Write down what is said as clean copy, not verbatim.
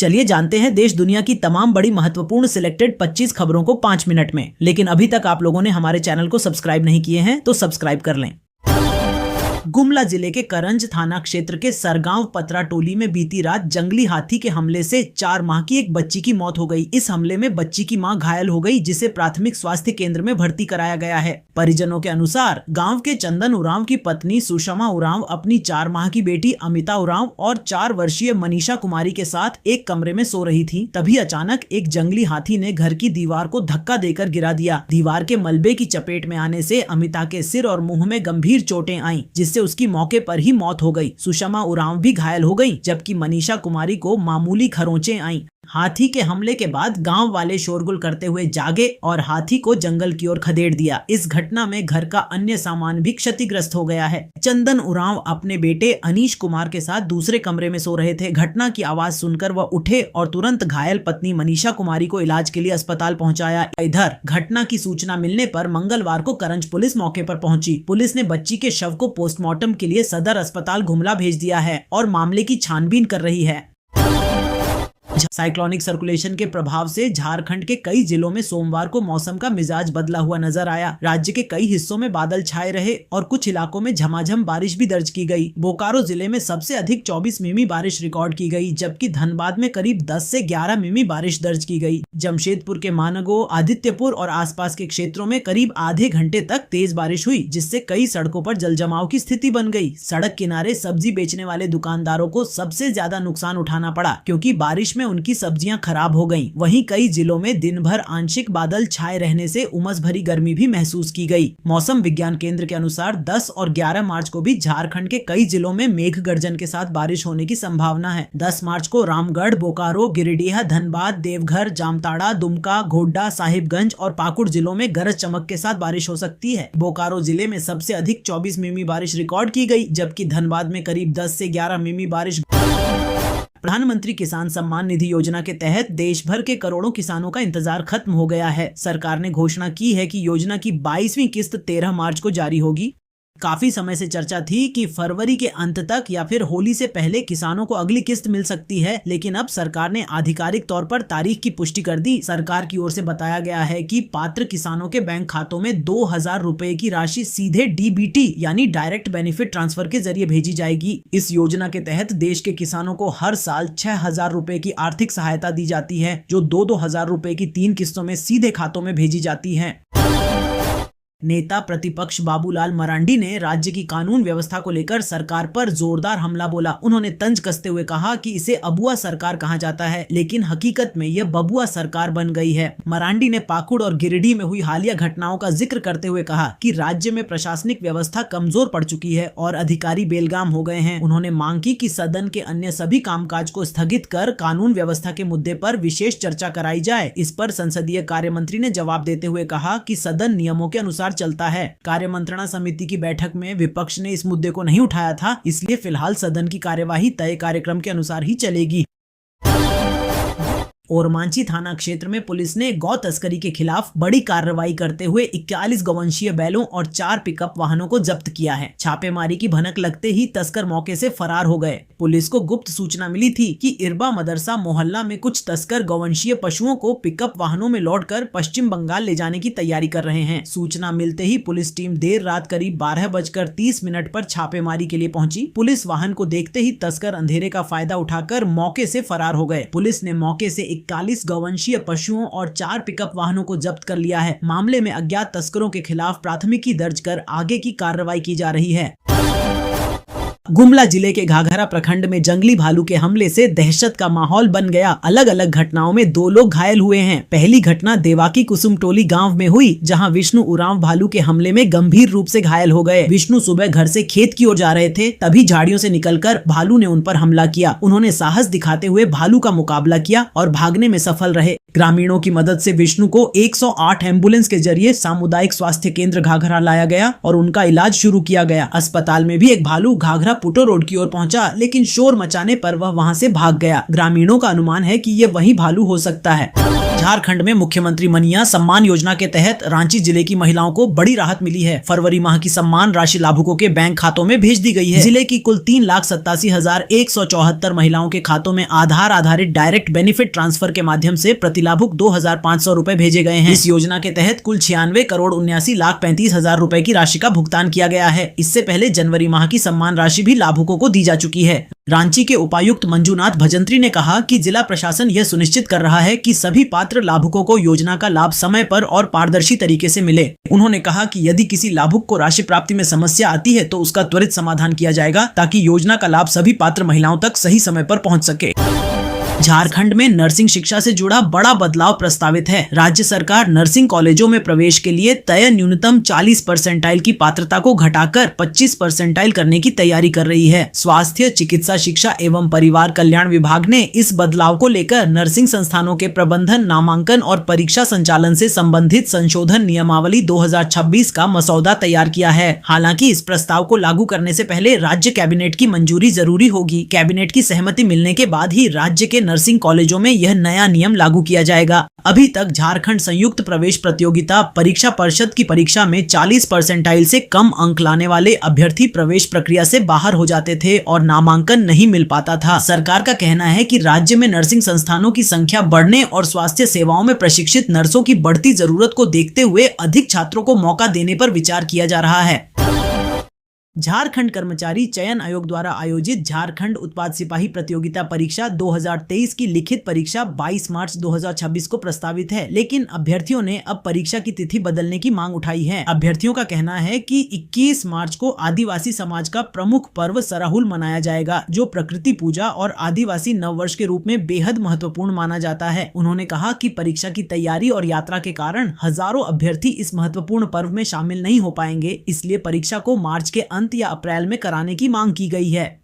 चलिए जानते हैं देश दुनिया की तमाम बड़ी महत्वपूर्ण सिलेक्टेड 25 खबरों को 5 मिनट में। लेकिन अभी तक आप लोगों ने हमारे चैनल को सब्सक्राइब नहीं किए हैं तो सब्सक्राइब कर लें। गुमला जिले के करंज थाना क्षेत्र के सरगांव पतरा टोली में बीती रात जंगली हाथी के हमले से 4 माह की एक बच्ची की मौत हो गई। इस हमले में बच्ची की मां घायल हो गई, जिसे प्राथमिक स्वास्थ्य केंद्र में भर्ती कराया गया है। परिजनों के अनुसार गांव के चंदन उरांव की पत्नी सुषमा उरांव अपनी 4 माह की बेटी अमिता उरांव और 4 वर्षीय मनीषा कुमारी के साथ एक कमरे में सो रही थी। तभी अचानक एक जंगली हाथी ने घर की दीवार को धक्का देकर गिरा दिया। दीवार के मलबे की चपेट में आने से अमिता के सिर और मुंह में गंभीर चोटें आईं, जिससे उसकी मौके पर ही मौत हो गई। सुषमा उरांव भी घायल हो गई, जबकि मनीषा कुमारी को मामूली खरोंचें आईं। हाथी के हमले के बाद गांव वाले शोरगुल करते हुए जागे और हाथी को जंगल की ओर खदेड़ दिया। इस घटना में घर का अन्य सामान भी क्षतिग्रस्त हो गया है। चंदन उरांव अपने बेटे अनीश कुमार के साथ दूसरे कमरे में सो रहे थे। घटना की आवाज सुनकर वह उठे और तुरंत घायल पत्नी मनीषा कुमारी को इलाज के लिए अस्पताल पहुंचाया। इधर घटना की सूचना मिलने पर मंगलवार को करंज पुलिस मौके पर पहुंची। पुलिस ने बच्ची के शव को पोस्टमार्टम के लिए सदर अस्पताल गुमला भेज दिया है और मामले की छानबीन कर रही है। साइक्लोनिक सर्कुलेशन के प्रभाव से झारखंड के कई जिलों में सोमवार को मौसम का मिजाज बदला हुआ नजर आया। राज्य के कई हिस्सों में बादल छाए रहे और कुछ इलाकों में झमाझम बारिश भी दर्ज की गई। बोकारो जिले में सबसे अधिक 24 मिमी बारिश रिकॉर्ड की गई, जबकि धनबाद में करीब 10 से 11 मिमी बारिश दर्ज की गई। जमशेदपुर के मानगो, आदित्यपुर और आसपास के क्षेत्रों में करीब आधे घंटे तक तेज बारिश हुई, जिससे कई सड़कों पर जलजमाव की स्थिति बन गई। सड़क किनारे सब्जी बेचने वाले दुकानदारों को सबसे ज्यादा नुकसान उठाना पड़ा, क्योंकि बारिश में उनकी सब्जियां खराब हो गईं। वहीं कई जिलों में दिन भर आंशिक बादल छाए रहने से उमस भरी गर्मी भी महसूस की गई। मौसम विज्ञान केंद्र के अनुसार 10 और 11 मार्च को भी झारखंड के कई जिलों में मेघ गर्जन के साथ बारिश होने की संभावना है। 10 मार्च को रामगढ़, बोकारो, गिरिडीह, धनबाद, देवघर, जामताड़ा, दुमका, गोड्डा, साहिबगंज और पाकुड़ जिलों में गरज चमक के साथ बारिश हो सकती है। बोकारो जिले में सबसे अधिक 24 मिमी बारिश रिकॉर्ड की गई, जबकि धनबाद में करीब 10 से 11 मिमी बारिश। प्रधानमंत्री किसान सम्मान निधि योजना के तहत देश भर के करोड़ों किसानों का इंतजार खत्म हो गया है। सरकार ने घोषणा की है कि योजना की 22वीं किस्त 13 मार्च को जारी होगी। काफी समय से चर्चा थी कि फरवरी के अंत तक या फिर होली से पहले किसानों को अगली किस्त मिल सकती है, लेकिन अब सरकार ने आधिकारिक तौर पर तारीख की पुष्टि कर दी। सरकार की ओर से बताया गया है कि पात्र किसानों के बैंक खातों में 2000 रुपए की राशि सीधे DBT यानी डायरेक्ट बेनिफिट ट्रांसफर के जरिए भेजी जाएगी। इस योजना के तहत देश के किसानों को हर साल 6000 रुपए की आर्थिक सहायता दी जाती है, जो 2-2 हजार रुपए की 3 किस्तों में सीधे खातों में भेजी जाती है। नेता प्रतिपक्ष बाबूलाल मरांडी ने राज्य की कानून व्यवस्था को लेकर सरकार पर जोरदार हमला बोला। उन्होंने तंज कसते हुए कहा कि इसे अबुआ सरकार कहा जाता है, लेकिन हकीकत में यह बबुआ सरकार बन गई है। मरांडी ने पाकुड़ और गिरिडीह में हुई हालिया घटनाओं का जिक्र करते हुए कहा कि राज्य में प्रशासनिक व्यवस्था कमजोर पड़ चुकी है और अधिकारी बेलगाम हो गए हैं। उन्होंने मांग की कि सदन के अन्य सभी कामकाज को स्थगित कर कानून व्यवस्था के मुद्दे पर विशेष चर्चा कराई जाए। इस पर संसदीय कार्य मंत्री ने जवाब देते हुए कहा कि सदन नियमों के अनुसार चलता है। कार्य मंत्रणा समिति की बैठक में विपक्ष ने इस मुद्दे को नहीं उठाया था, इसलिए फिलहाल सदन की कार्यवाही तय कार्यक्रम के अनुसार ही चलेगी। ओरमांझी थाना क्षेत्र में पुलिस ने गौ तस्करी के खिलाफ बड़ी कार्रवाई करते हुए 41 गौवंशीय बैलों और 4 पिकअप वाहनों को जब्त किया है। छापेमारी की भनक लगते ही तस्कर मौके से फरार हो गए। पुलिस को गुप्त सूचना मिली थी कि इरबा मदरसा मोहल्ला में कुछ तस्कर गौवंशीय पशुओं को पिकअप वाहनों में लौटकर पश्चिम बंगाल ले जाने की तैयारी कर रहे हैं। सूचना मिलते ही पुलिस टीम देर रात करीब 12:30 पर छापेमारी के लिए पहुंची। पुलिस वाहन को देखते ही तस्कर अंधेरे का फायदा उठाकर मौके से फरार हो गए। पुलिस ने मौके से 41 गौवंशीय पशुओं और 4 पिकअप वाहनों को जब्त कर लिया है। मामले में अज्ञात तस्करों के खिलाफ प्राथमिकी दर्ज कर आगे की कार्रवाई की जा रही है। गुमला जिले के घाघरा प्रखंड में जंगली भालू के हमले से दहशत का माहौल बन गया। अलग अलग घटनाओं में 2 लोग घायल हुए हैं। पहली घटना देवाकी कुसुम टोली गांव में हुई, जहां विष्णु उरांव भालू के हमले में गंभीर रूप से घायल हो गए। विष्णु सुबह घर से खेत की ओर जा रहे थे, तभी झाड़ियों से निकलकर भालू ने उन पर हमला किया। उन्होंने साहस दिखाते हुए भालू का मुकाबला किया और भागने में सफल रहे। ग्रामीणों की मदद से विष्णु को 108 एम्बुलेंस के जरिए सामुदायिक स्वास्थ्य केंद्र घाघरा लाया गया और उनका इलाज शुरू किया गया। अस्पताल में भी एक भालू घाघरा पुटो रोड की ओर पहुंचा, लेकिन शोर मचाने पर वह वहां से भाग गया। ग्रामीणों का अनुमान है कि ये वही भालू हो सकता है। झारखंड में मुख्यमंत्री मनिया सम्मान योजना के तहत रांची जिले की महिलाओं को बड़ी राहत मिली है। फरवरी माह की सम्मान राशि लाभुकों के बैंक खातों में भेज दी गई है। जिले की कुल 3,87,174 महिलाओं के खातों में आधार आधारित डायरेक्ट बेनिफिट ट्रांसफर के माध्यम से प्रतिलाभुक 2,500 रूपए भेजे गए हैं। इस योजना के तहत कुल 96,79,35,000 रूपए की राशि का भुगतान किया गया है। इससे पहले जनवरी माह की सम्मान राशि भी लाभुकों को दी जा चुकी है। रांची के उपायुक्त मंजूनाथ भजंत्री ने कहा कि जिला प्रशासन यह सुनिश्चित कर रहा है कि सभी पात्र लाभुकों को योजना का लाभ समय पर और पारदर्शी तरीके से मिले। उन्होंने कहा कि यदि किसी लाभुक को राशि प्राप्ति में समस्या आती है तो उसका त्वरित समाधान किया जाएगा ताकि योजना का लाभ सभी पात्र महिलाओं तक सही समय पर पहुंच सके। झारखंड में नर्सिंग शिक्षा से जुड़ा बड़ा बदलाव प्रस्तावित है। राज्य सरकार नर्सिंग कॉलेजों में प्रवेश के लिए तय न्यूनतम 40 परसेंटाइल की पात्रता को घटाकर 25 परसेंटाइल करने की तैयारी कर रही है। स्वास्थ्य, चिकित्सा शिक्षा एवं परिवार कल्याण विभाग ने इस बदलाव को लेकर नर्सिंग संस्थानों के प्रबंधन, नामांकन और परीक्षा संचालन से संबंधित संशोधन नियमावली 2026 का मसौदा तैयार किया है। हालांकि इस प्रस्ताव को लागू करने से पहले राज्य कैबिनेट की मंजूरी जरूरी होगी। कैबिनेट की सहमति मिलने के बाद ही राज्य के नर्सिंग कॉलेजों में यह नया नियम लागू किया जाएगा। अभी तक झारखंड संयुक्त प्रवेश प्रतियोगिता परीक्षा परिषद की परीक्षा में 40 परसेंटाइल से कम अंक लाने वाले अभ्यर्थी प्रवेश प्रक्रिया से बाहर हो जाते थे और नामांकन नहीं मिल पाता था। सरकार का कहना है कि राज्य में नर्सिंग संस्थानों की संख्या बढ़ने और स्वास्थ्य सेवाओं में प्रशिक्षित नर्सों की बढ़ती जरूरत को देखते हुए अधिक छात्रों को मौका देने पर विचार किया जा रहा है। झारखंड कर्मचारी चयन आयोग द्वारा आयोजित झारखंड उत्पाद सिपाही प्रतियोगिता परीक्षा 2023 की लिखित परीक्षा 22 मार्च 2026 को प्रस्तावित है, लेकिन अभ्यर्थियों ने अब परीक्षा की तिथि बदलने की मांग उठाई है। अभ्यर्थियों का कहना है कि 21 मार्च को आदिवासी समाज का प्रमुख पर्व सराहुल मनाया जाएगा, जो प्रकृति पूजा और आदिवासी नववर्ष के रूप में बेहद महत्वपूर्ण माना जाता है। उन्होंने कहा कि परीक्षा की तैयारी और यात्रा के कारण हजारों अभ्यर्थी इस महत्वपूर्ण पर्व में शामिल नहीं हो पाएंगे, इसलिए परीक्षा को मार्च के अंत या अप्रैल में कराने की मांग की गई है।